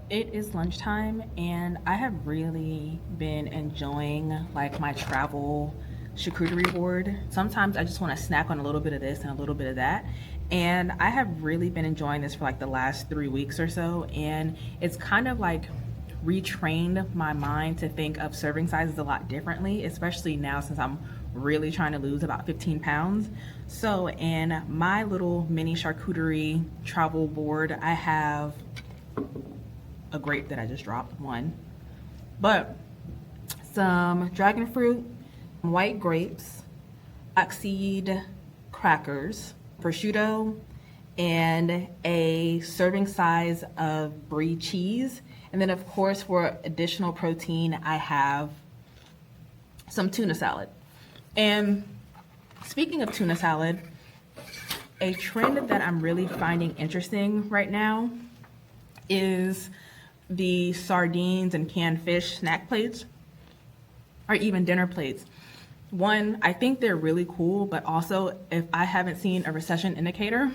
It is lunchtime and I have really been enjoying like my travel charcuterie board. Sometimes I just want to snack on a little bit of this and a little bit of that. And I have really been enjoying this for like the last 3 weeks or so. And it's kind of like retrained my mind to think of serving sizes a lot differently, especially now since I'm really trying to lose about 15 pounds. So in my little mini charcuterie travel board, I have a grape that I just dropped, one. But some dragon fruit, white grapes, flaxseed crackers, prosciutto, and a serving size of brie cheese. And then, of course, for additional protein, I have some tuna salad. And speaking of tuna salad, a trend that I'm really finding interesting right now is the sardines and canned fish snack plates or even dinner plates. One, I think they're really cool, but also if I haven't seen a recession indicator,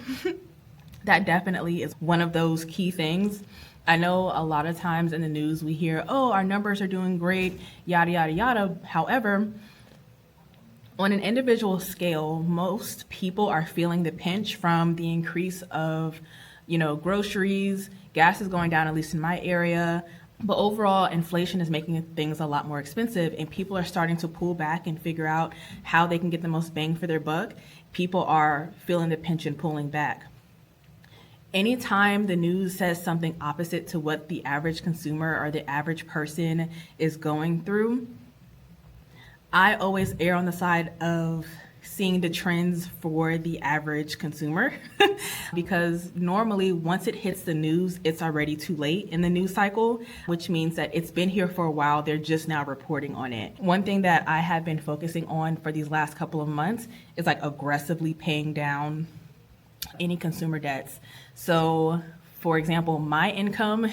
that definitely is one of those key things. I know a lot of times in the news we hear, oh, our numbers are doing great, yada, yada, yada. However, on an individual scale, most people are feeling the pinch from the increase of, groceries. Gas is going down, at least in my area. But overall, inflation is making things a lot more expensive, and people are starting to pull back and figure out how they can get the most bang for their buck. People are feeling the pinch and pulling back. Anytime the news says something opposite to what the average consumer or the average person is going through, I always err on the side of seeing the trends for the average consumer because normally once it hits the news, it's already too late in the news cycle, which means that it's been here for a while. They're just now reporting on it. One thing that I have been focusing on for these last couple of months is like aggressively paying down any consumer debts. So, for example, my income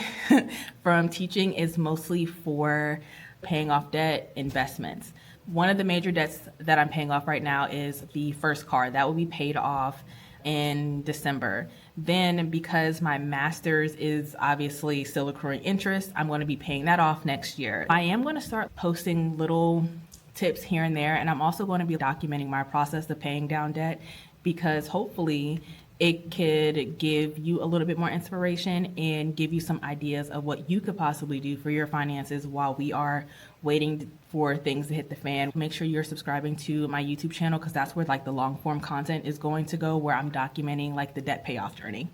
from teaching is mostly for paying off debt, investments. One of the major debts that I'm paying off right now is the first car. That will be paid off in December. Then, because my master's is obviously still accruing interest, I'm going to be paying that off next year. I am going to start posting little tips here and there, and I'm also going to be documenting my process of paying down debt because hopefully it could give you a little bit more inspiration and give you some ideas of what you could possibly do for your finances while we are waiting for things to hit the fan. Make sure you're subscribing to my YouTube channel because that's where like the long form content is going to go, where I'm documenting like the debt payoff journey.